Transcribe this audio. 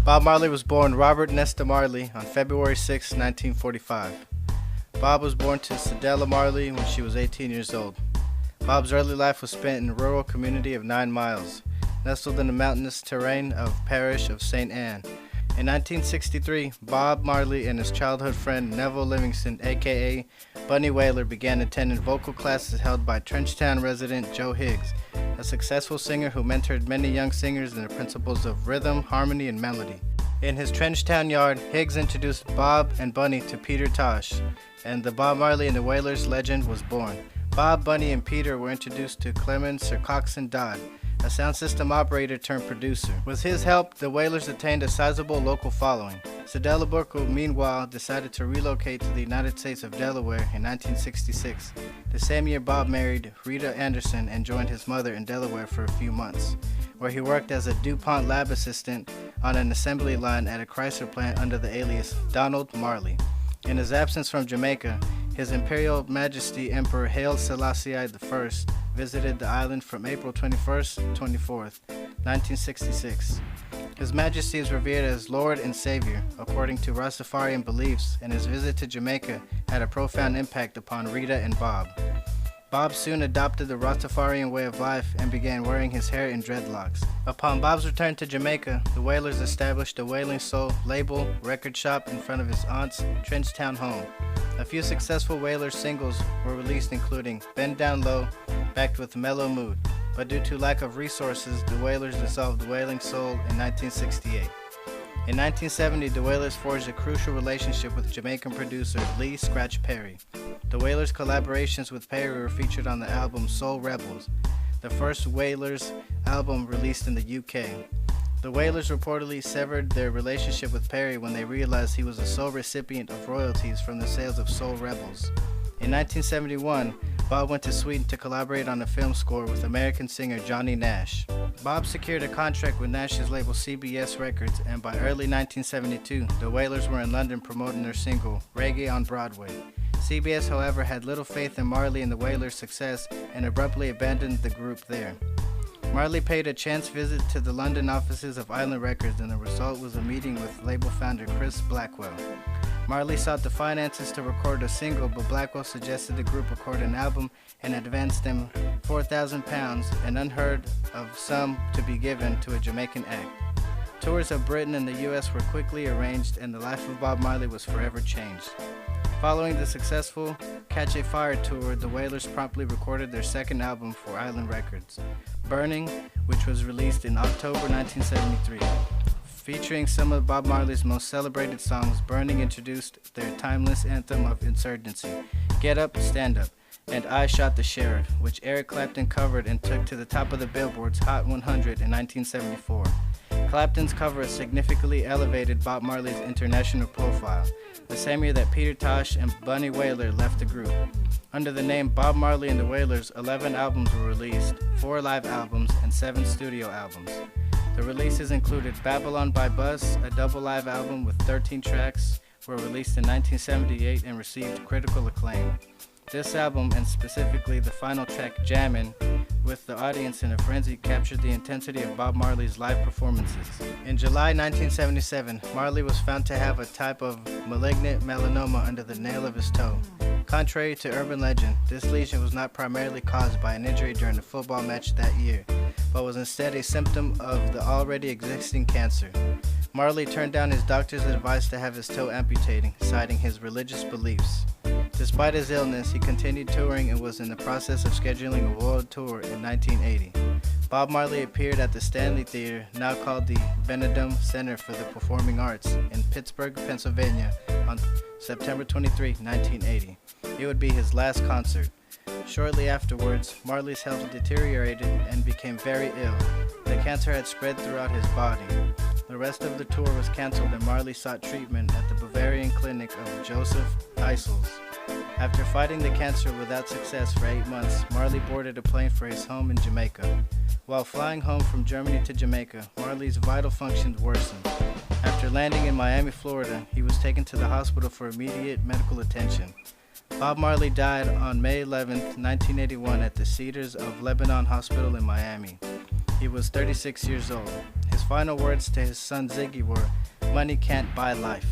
Bob Marley was born Robert Nesta Marley on February 6, 1945. Bob was born to Cedella Marley when she was 18 years old. Bob's early life was spent in a rural community of 9 miles, nestled in the mountainous terrain of parish of St. Anne. In 1963, Bob Marley and his childhood friend Neville Livingston, aka Bunny Wailer, began attending vocal classes held by Trenchtown resident Joe Higgs, a successful singer who mentored many young singers in the principles of rhythm, harmony, and melody. In his Trenchtown yard, Higgs introduced Bob and Bunny to Peter Tosh, and the Bob Marley and the Wailers legend was born. Bob, Bunny, and Peter were introduced to Clement Sir Coxsone Dodd, a sound system operator turned producer. With his help, the Wailers attained a sizable local following. Cedella Burkle, meanwhile, decided to relocate to the United States of Delaware in 1966. The same year, Bob married Rita Anderson and joined his mother in Delaware for a few months, where he worked as a DuPont lab assistant on an assembly line at a Chrysler plant under the alias Donald Marley. In his absence from Jamaica, His Imperial Majesty Emperor Haile Selassie I visited the island from April 21st to 24th, 1966. His Majesty is revered as Lord and Savior, according to Rastafarian beliefs, and his visit to Jamaica had a profound impact upon Rita and Bob. Bob soon adopted the Rastafarian way of life and began wearing his hair in dreadlocks. Upon Bob's return to Jamaica, the Wailers established a Wailing Soul label record shop in front of his aunt's Trenchtown home. A few successful Wailers singles were released, including Bend Down Low, backed with Mellow Mood, but due to lack of resources, the Wailers dissolved Wailing Soul in 1968. In 1970, the Wailers forged a crucial relationship with Jamaican producer Lee Scratch Perry. The Wailers' collaborations with Perry were featured on the album Soul Rebels, the first Wailers album released in the UK. The Wailers reportedly severed their relationship with Perry when they realized he was a sole recipient of royalties from the sales of Soul Rebels. In 1971, Bob went to Sweden to collaborate on a film score with American singer Johnny Nash. Bob secured a contract with Nash's label CBS Records, and by early 1972, the Wailers were in London promoting their single, Reggae on Broadway. CBS, however, had little faith in Marley and the Wailers' success and abruptly abandoned the group there. Marley paid a chance visit to the London offices of Island Records, and the result was a meeting with label founder Chris Blackwell. Marley sought the finances to record a single, but Blackwell suggested the group record an album and advanced them £4,000, an unheard of sum to be given to a Jamaican act. Tours of Britain and the US were quickly arranged, and the life of Bob Marley was forever changed. Following the successful Catch a Fire tour, the Wailers promptly recorded their second album for Island Records, Burning, which was released in October 1973. Featuring some of Bob Marley's most celebrated songs, Burning introduced their timeless anthem of insurgency, Get Up, Stand Up, and I Shot the Sheriff, which Eric Clapton covered and took to the top of the Billboard's Hot 100 in 1974. Clapton's cover significantly elevated Bob Marley's international profile, the same year that Peter Tosh and Bunny Wailer left the group. Under the name Bob Marley and the Wailers, 11 albums were released, 4 live albums, and 7 studio albums. The releases included Babylon by Bus, a double live album with 13 tracks, were released in 1978 and received critical acclaim. This album, and specifically the final track Jammin', with the audience in a frenzy, captured the intensity of Bob Marley's live performances. In July 1977, Marley was found to have a type of malignant melanoma under the nail of his toe. Contrary to urban legend, this lesion was not primarily caused by an injury during a football match that year, but was instead a symptom of the already existing cancer. Marley turned down his doctor's advice to have his toe amputated, citing his religious beliefs. Despite his illness, he continued touring and was in the process of scheduling a world tour in 1980. Bob Marley appeared at the Stanley Theater, now called the Benedum Center for the Performing Arts, in Pittsburgh, Pennsylvania, on September 23, 1980. It would be his last concert. Shortly afterwards, Marley's health deteriorated and became very ill. The cancer had spread throughout his body. The rest of the tour was canceled, and Marley sought treatment at the Bavarian clinic of Joseph Eisels. After fighting the cancer without success for 8 months, Marley boarded a plane for his home in Jamaica. While flying home from Germany to Jamaica, Marley's vital functions worsened. After landing in Miami, Florida, he was taken to the hospital for immediate medical attention. Bob Marley died on May 11, 1981 at the Cedars of Lebanon Hospital in Miami. He was 36 years old. His final words to his son Ziggy were, "Money can't buy life."